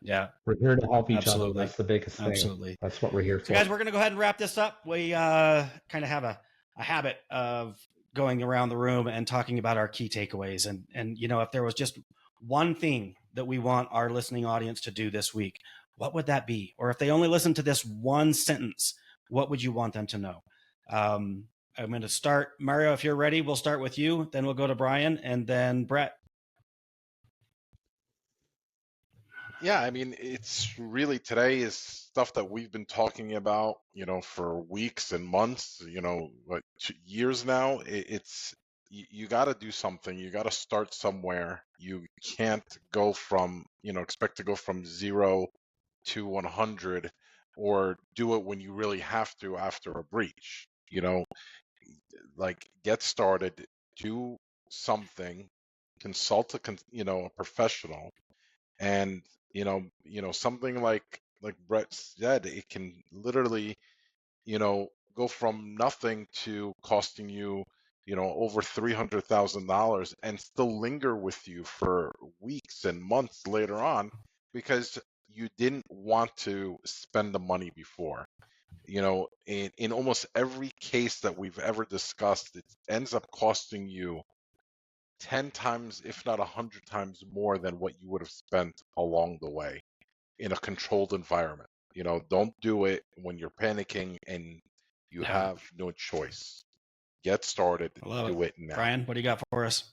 Yeah, We're here to help each other. absolutely, That's the biggest thing. absolutely. That's what we're here So, for. guys, we're going to go ahead and wrap this up. We kind of have a habit of going around the room and talking about our key takeaways. And if there was just one thing that we want our listening audience to do this week, what would that be? Or if they only listen to this one sentence, what would you want them to know? I'm going to start. Mario, if you're ready, we'll start with you. Then we'll go to Bryan and then Brett. Yeah, I mean, it's really today is stuff that we've been talking about, for weeks and months, like years now. It's you got to do something. You got to start somewhere. You can't go from, expect to go from 0 to 100 or do it when you really have to after a breach. Like get started, do something, consult a professional, and something like Brett said, it can literally go from nothing to costing you over $300,000 and still linger with you for weeks and months later on because you didn't want to spend the money before. In almost every case that we've ever discussed, it ends up costing you 10 times, if not 100 times more than what you would have spent along the way in a controlled environment. Don't do it when you're panicking and you Yeah, have no choice. Get started, I love it. do it now. Bryan, what do you got for us?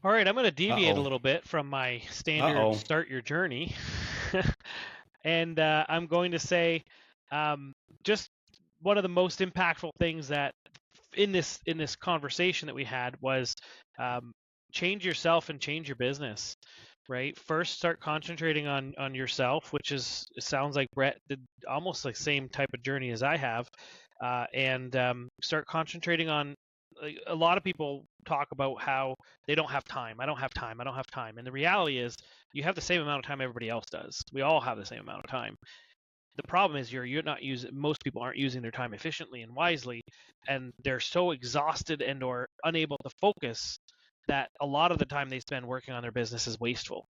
All right, I'm going to deviate a Uh-oh. little bit from my standard Uh-oh. start your journey. And I'm going to say just one of the most impactful things that in this conversation that we had was change yourself and change your business. Right. First, start concentrating on yourself, which it sounds like Brett did almost like same type of journey as I have, and start concentrating on. A lot of people talk about how they don't have time. I don't have time. I don't have time. And the reality is, you have the same amount of time everybody else does. We all have the same amount of time. The problem is you're not using. Most people aren't using their time efficiently and wisely, and they're so exhausted and or unable to focus that a lot of the time they spend working on their business is wasteful.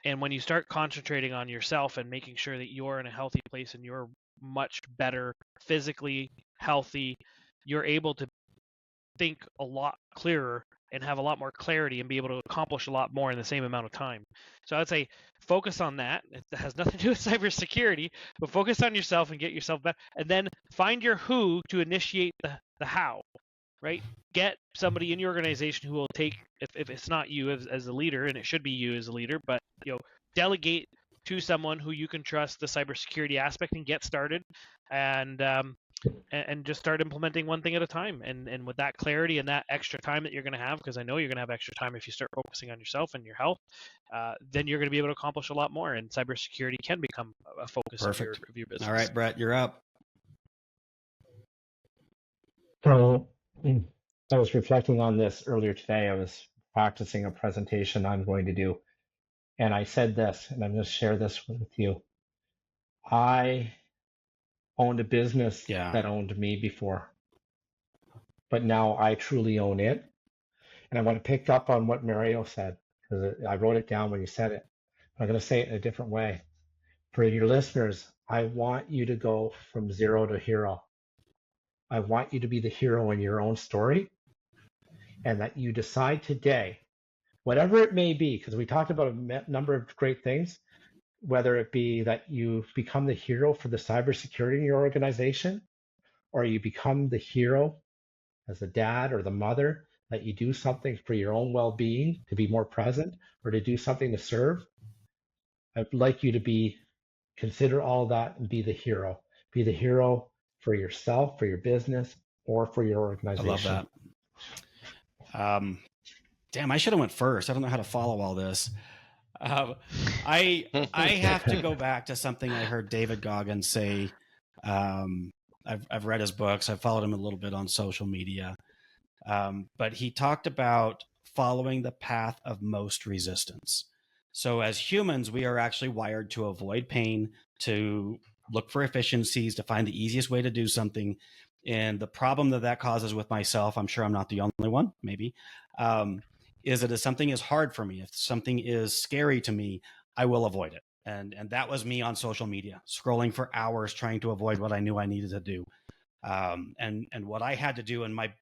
And when you start concentrating on yourself and making sure that you're in a healthy place and you're much better physically healthy, you're able to think a lot clearer and have a lot more clarity and be able to accomplish a lot more in the same amount of time. So I'd say focus on that. It has nothing to do with cybersecurity, but focus on yourself and get yourself better. And then find your who to initiate the how. right? Get somebody in your organization who will take, if it's not you as a leader, and it should be you as a leader, but delegate to someone who you can trust the cybersecurity aspect and get started, and just start implementing one thing at a time. And with that clarity and that extra time that you're going to have, because I know you're going to have extra time if you start focusing on yourself and your health, then you're going to be able to accomplish a lot more. And cybersecurity can become a focus of your business. All right, Brett, you're up. So I was reflecting on this earlier today. I was practicing a presentation I'm going to do, and I said this, and I'm going to share this with you. I owned a business that owned me before, but now I truly own it. And I want to pick up on what Mario said, because I wrote it down when you said it. I'm going to say it in a different way. For your listeners, I want you to go from zero to hero. I want you to be the hero in your own story, and that you decide today, whatever it may be, because we talked about a number of great things, whether it be that you become the hero for the cybersecurity in your organization, or you become the hero as a dad or the mother, that you do something for your own well-being, to be more present, or to do something to serve. I'd like you to consider all that and be the hero. Be the hero for yourself, for your business, or for your organization. I love that. Damn, I should have went first. I don't know how to follow all this. I have to go back to something I heard David Goggins say. I've read his books. I've followed him a little bit on social media. But he talked about following the path of most resistance. So as humans, we are actually wired to avoid pain, to look for efficiencies, to find the easiest way to do something. And the problem that causes with myself, I'm sure I'm not the only one, maybe, is that if something is hard for me, if something is scary to me, I will avoid it. And that was me on social media, scrolling for hours, trying to avoid what I knew I needed to do. And what I had to do, and my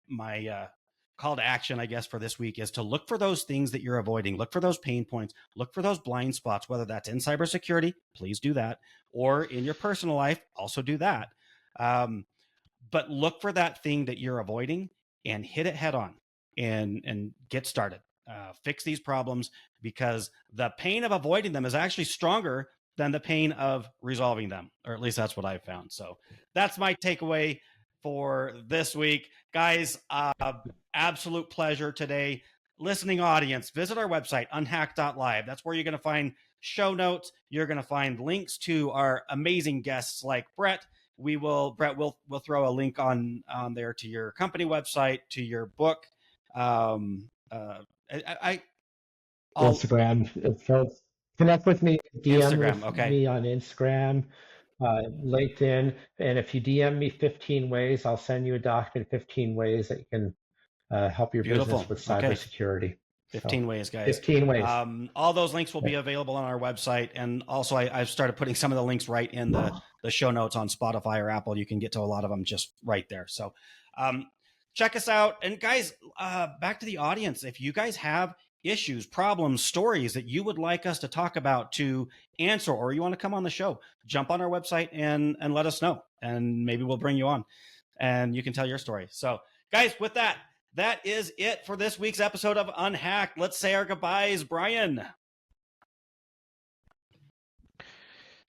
call to action, I guess, for this week is to look for those things that you're avoiding. Look for those pain points. Look for those blind spots, whether that's in cybersecurity, please do that, or in your personal life, also do that. But look for that thing that you're avoiding and hit it head on and get started. Fix these problems, because the pain of avoiding them is actually stronger than the pain of resolving them, or at least that's what I've found. So that's my takeaway for this week. Guys, absolute pleasure today. Listening audience, visit our website, unhacked.live. That's where you're going to find show notes. You're going to find links to our amazing guests like Brett. We'll throw a link on there to your company website, to your book. Instagram. So connect with me. DM Instagram, me on Instagram, LinkedIn, and if you DM me 15 ways, I'll send you a document. 15 ways that you can help your business with cybersecurity. 15 ways, guys. 15 ways. All those links will be available on our website, and also I've started putting some of the links right in the show notes on Spotify or Apple. You can get to a lot of them just right there. So check us out. And guys, back to the audience. If you guys have issues, problems, stories that you would like us to talk about, to answer, or you want to come on the show, jump on our website and let us know, and maybe we'll bring you on and you can tell your story. So guys, with that is it for this week's episode of Unhacked. Let's say our goodbyes. Bryan.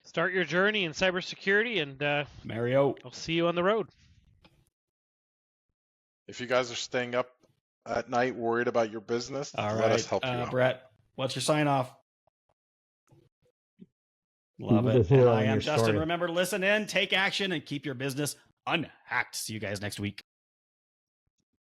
Start your journey in cybersecurity, and Mario, I'll see you on the road. If you guys are staying up at night worried about your business, let us help you out. Brett, what's your sign off? Love it. And I am Justin. Remember, listen in, take action, and keep your business unhacked. See you guys next week.